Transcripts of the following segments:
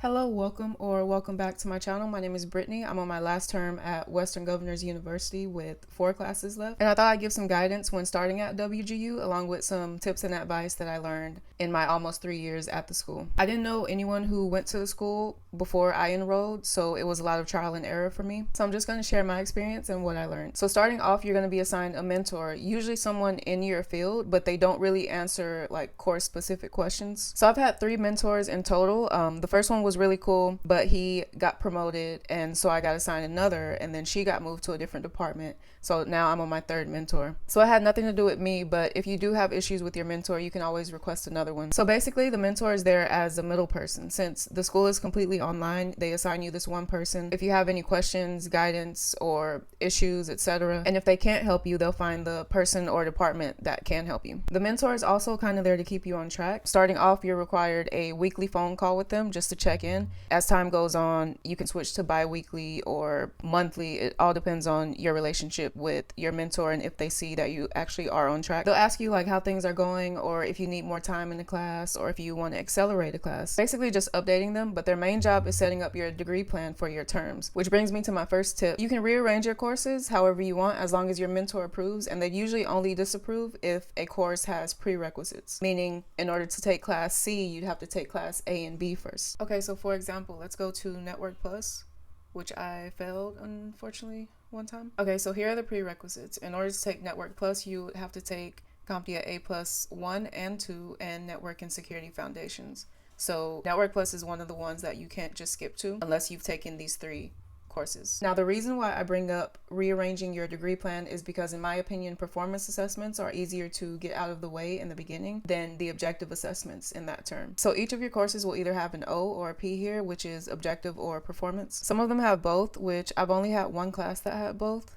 Hello, welcome back to my channel. My name is Brittany. I'm on my last term at Western Governors University with 4 classes left. And I thought I'd give some guidance when starting at WGU, along with some tips and advice that I learned in my almost 3 years at the school. I didn't know anyone who went to the school before I enrolled, so it was a lot of trial and error for me. So I'm just going to share my experience and what I learned. So starting off, you're going to be assigned a mentor, usually someone in your field, but they don't really answer like course specific questions. So I've had 3 mentors in total. The first one was really cool, but he got promoted, and so I got assigned another, and then she got moved to a different department. So now I'm on my 3rd mentor. So it had nothing to do with me, but if you do have issues with your mentor, you can always request another one. So basically the mentor is there as a middle person. Since the school is completely online, they assign you this one person. If you have any questions, guidance, or issues, etc., and if they can't help you, they'll find the person or department that can help you. The mentor is also kind of there to keep you on track. Starting off, you're required a weekly phone call with them just to check in. As time goes on, you can switch to bi-weekly or monthly. It all depends on your relationship with your mentor and if they see that you actually are on track. They'll ask you like how things are going, or if you need more time in the class, or if you want to accelerate a class. Basically just updating them, but their main job is setting up your degree plan for your terms, which brings me to my first tip. You can rearrange your courses however you want as long as your mentor approves, and they usually only disapprove if a course has prerequisites, meaning in order to take class C, you'd have to take class A and B first. Okay, so for example, let's go to Network Plus, which I failed unfortunately one time. Okay, so here are the prerequisites. In order to take Network Plus, you have to take CompTIA A+ 1 and 2 and Network and Security Foundations. So Network Plus is one of the ones that you can't just skip to unless you've taken these 3 courses. Now, the reason why I bring up rearranging your degree plan is because, in my opinion, performance assessments are easier to get out of the way in the beginning than the objective assessments in that term. So each of your courses will either have an O or a P here, which is objective or performance. Some of them have both, which I've only had one class that had both.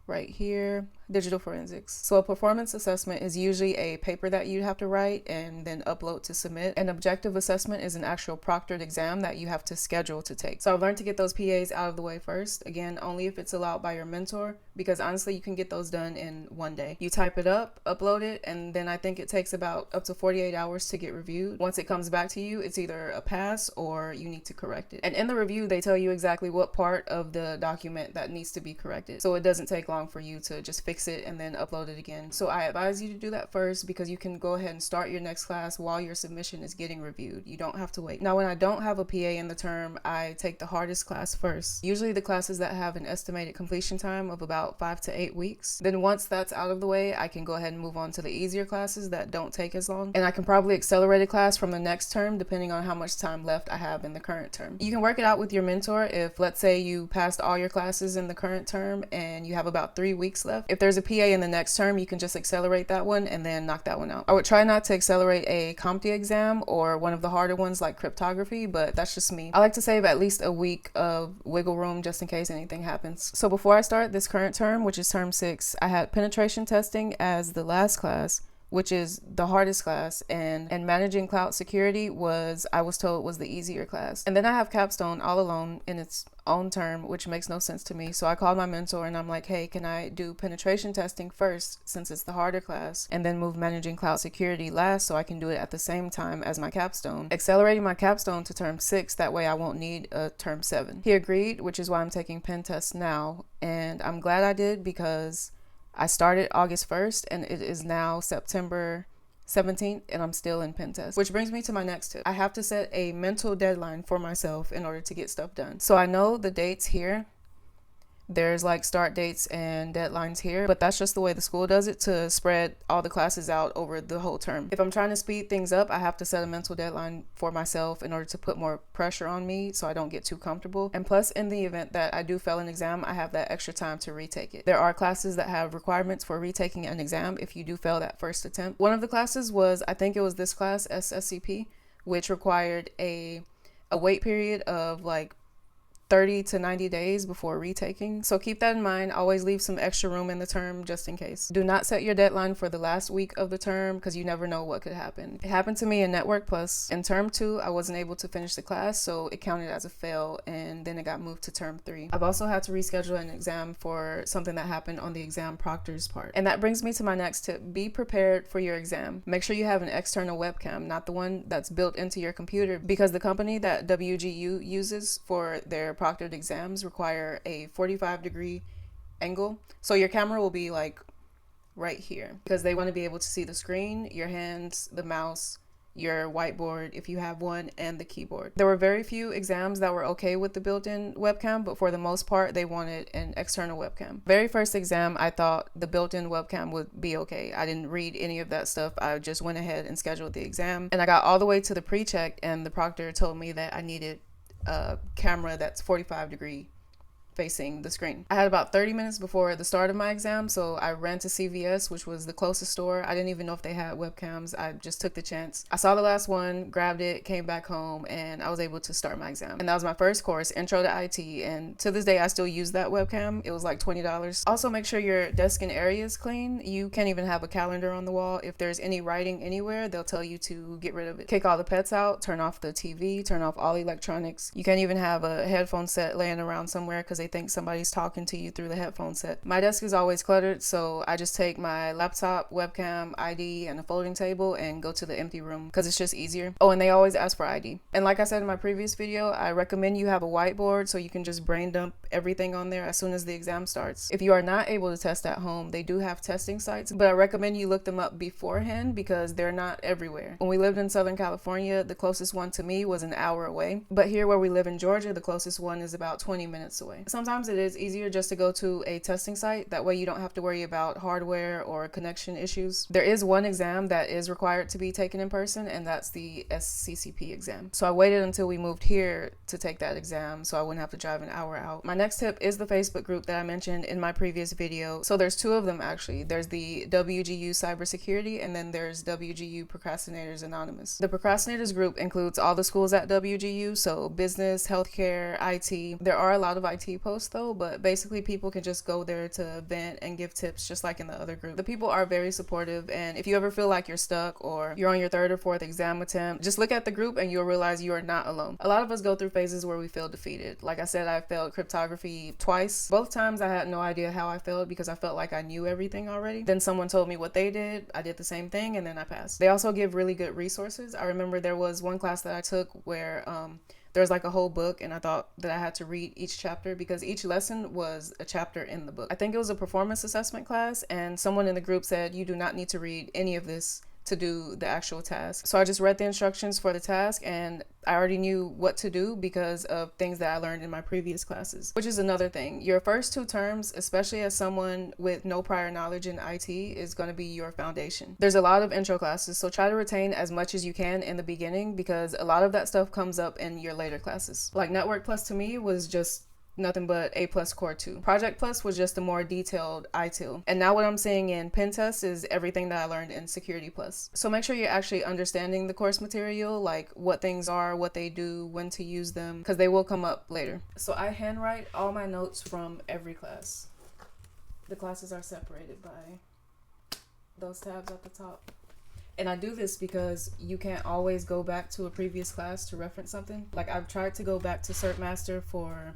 Right here, digital forensics. So a performance assessment is usually a paper that you'd have to write and then upload to submit. An objective assessment is an actual proctored exam that you have to schedule to take. So I've learned to get those PAs out of the way first. Again, only if it's allowed by your mentor, because honestly, you can get those done in one day. You type it up, upload it, and then I think it takes about up to 48 hours to get reviewed. Once it comes back to you, it's either a pass or you need to correct it. And in the review, they tell you exactly what part of the document that needs to be corrected. So it doesn't take long for you to just fix it and then upload it again. So I advise you to do that first, because you can go ahead and start your next class while your submission is getting reviewed. You don't have to wait. Now, when I don't have a PA in the term, I take the hardest class first. Usually the classes that have an estimated completion time of about 5 to 8 weeks. Then once that's out of the way, I can go ahead and move on to the easier classes that don't take as long. And I can probably accelerate a class from the next term depending on how much time left I have in the current term. You can work it out with your mentor. If, let's say, you passed all your classes in the current term and you have about 3 weeks left, if there's a PA in the next term, you can just accelerate that one and then knock that one out. I would try not to accelerate a CompTIA exam or one of the harder ones like cryptography, but that's just me. I like to save at least a week of wiggle room just in case anything happens. So before I start this current term, which is term 6, I had penetration testing as the last class, which is the hardest class, and managing cloud security was, I was told, was the easier class. And then I have capstone all alone in its own term, which makes no sense to me. So I called my mentor and I'm like, hey, can I do penetration testing first since it's the harder class, and then move managing cloud security last so I can do it at the same time as my capstone, accelerating my capstone to term 6, that way I won't need a term 7. He agreed, which is why I'm taking pen tests now, and I'm glad I did, because I started August 1st and it is now September 17th and I'm still in pen test. Which brings me to my next tip. I have to set a mental deadline for myself in order to get stuff done. So I know the dates here. There's like start dates and deadlines here, but that's just the way the school does it to spread all the classes out over the whole term. If I'm trying to speed things up, I have to set a mental deadline for myself in order to put more pressure on me so I don't get too comfortable. And plus, in the event that I do fail an exam, I have that extra time to retake it. There are classes that have requirements for retaking an exam if you do fail that first attempt. One of the classes was, I think it was this class, SSCP, which required a wait period of like 30 to 90 days before retaking. So keep that in mind. Always leave some extra room in the term just in case. Do not set your deadline for the last week of the term because you never know what could happen. It happened to me in Network Plus. In term 2, I wasn't able to finish the class, so it counted as a fail, and then it got moved to term 3. I've also had to reschedule an exam for something that happened on the exam proctor's part. And that brings me to my next tip. Be prepared for your exam. Make sure you have an external webcam, not the one that's built into your computer, because the company that WGU uses for their proctored exams require a 45-degree angle. So your camera will be like right here because they want to be able to see the screen, your hands, the mouse, your whiteboard if you have one, and the keyboard. There were very few exams that were okay with the built-in webcam, but for the most part they wanted an external webcam. Very first exam, I thought the built-in webcam would be okay. I didn't read any of that stuff. I just went ahead and scheduled the exam, and I got all the way to the pre-check, and the proctor told me that I needed a camera that's 45-degree facing the screen. I had about 30 minutes before the start of my exam, so I ran to CVS, which was the closest store. I didn't even know if they had webcams. I just took the chance. I saw the last one, grabbed it, came back home, and I was able to start my exam. And that was my first course, Intro to IT, and to this day I still use that webcam. It was like $20. Also, make sure your desk and area is clean. You can't even have a calendar on the wall. If there's any writing anywhere, they'll tell you to get rid of it. Kick all the pets out, turn off the TV, turn off all electronics. You can't even have a headphone set laying around somewhere because they think somebody's talking to you through the headphone set. My desk is always cluttered, so I just take my laptop, webcam, ID, and a folding table and go to the empty room because it's just easier. Oh, and they always ask for ID. And like I said in my previous video, I recommend you have a whiteboard so you can just brain dump everything on there as soon as the exam starts. If you are not able to test at home, they do have testing sites, but I recommend you look them up beforehand because they're not everywhere. When we lived in Southern California, the closest one to me was an hour away, but here where we live in Georgia, the closest one is about 20 minutes away. Sometimes it is easier just to go to a testing site. That way you don't have to worry about hardware or connection issues. There is one exam that is required to be taken in person, and that's the SCCP exam. So I waited until we moved here to take that exam so I wouldn't have to drive an hour out. My next tip is the Facebook group that I mentioned in my previous video. So there's two of them actually. There's the WGU Cybersecurity, and then there's WGU Procrastinators Anonymous. The Procrastinators group includes all the schools at WGU, so business, healthcare, IT. There are a lot of IT posts though, but basically people can just go there to vent and give tips just like in the other group. The people are very supportive, and if you ever feel like you're stuck or you're on your third or fourth exam attempt, just look at the group and you'll realize you are not alone. A lot of us go through phases where we feel defeated. Like I said, I failed cryptography twice. Both times I had no idea how I failed because I felt like I knew everything already. Then someone told me what they did, I did the same thing, and then I passed. They also give really good resources. I remember there was one class that I took where there's like a whole book, and I thought that I had to read each chapter because each lesson was a chapter in the book. I think it was a performance assessment class, and someone in the group said you do not need to read any of this to do the actual task. So I just read the instructions for the task, and I already knew what to do because of things that I learned in my previous classes, which is another thing. Your first two terms, especially as someone with no prior knowledge in IT, is going to be your foundation. There's a lot of intro classes, so try to retain as much as you can in the beginning because a lot of that stuff comes up in your later classes. Like Network Plus to me was just nothing but A+ Core 2. Project Plus was just a more detailed ITIL. And now what I'm seeing in Pen Test is everything that I learned in Security Plus. So make sure you're actually understanding the course material, like what things are, what they do, when to use them, because they will come up later. So I handwrite all my notes from every class. The classes are separated by those tabs at the top. And I do this because you can't always go back to a previous class to reference something. Like I've tried to go back to Cert Master for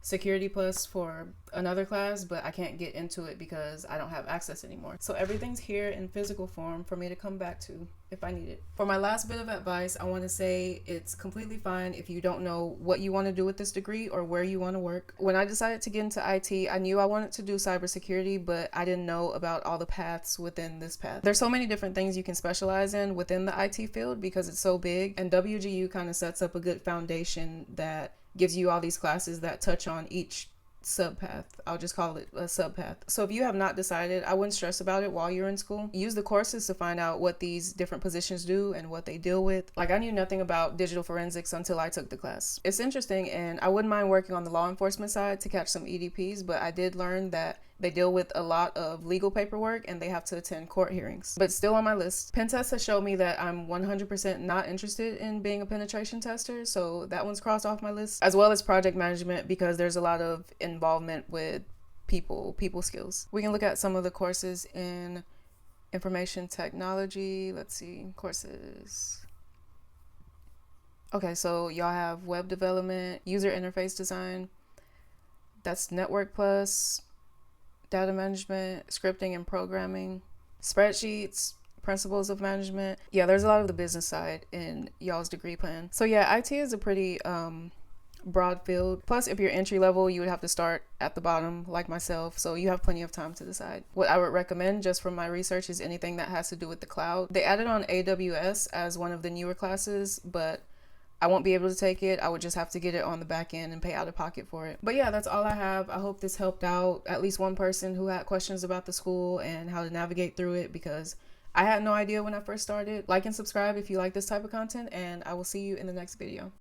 Security Plus for another class, but I can't get into it because I don't have access anymore. So everything's here in physical form for me to come back to if I need it. For my last bit of advice, I want to say it's completely fine if you don't know what you want to do with this degree or where you want to work. When I decided to get into IT, I knew I wanted to do cybersecurity, but I didn't know about all the paths within this path. There's so many different things you can specialize in within the IT field because it's so big, and WGU kind of sets up a good foundation that gives you all these classes that touch on each subpath. I'll just call it a subpath. So if you have not decided, I wouldn't stress about it while you're in school. Use the courses to find out what these different positions do and what they deal with. Like I knew nothing about digital forensics until I took the class. It's interesting, and I wouldn't mind working on the law enforcement side to catch some EDPs, but I did learn that They deal with a lot of legal paperwork and they have to attend court hearings. But still on my list. Pen test has showed me that I'm 100% not interested in being a penetration tester, so that one's crossed off my list. As well as project management, because there's a lot of involvement with people skills. We can look at some of the courses in information technology. Let's see, courses. Okay, so y'all have web development, user interface design, that's Network Plus, data management, scripting and programming, spreadsheets, principles of management. Yeah, there's a lot of the business side in y'all's degree plan. So yeah, IT is a pretty broad field. Plus, if you're entry level, you would have to start at the bottom like myself, so you have plenty of time to decide. What I would recommend just from my research is anything that has to do with the cloud. They added on AWS as one of the newer classes, but I won't be able to take it. I would just have to get it on the back end and pay out of pocket for it. But yeah, that's all I have. I hope this helped out at least one person who had questions about the school and how to navigate through it, because I had no idea when I first started. Like and subscribe if you like this type of content, and I will see you in the next video.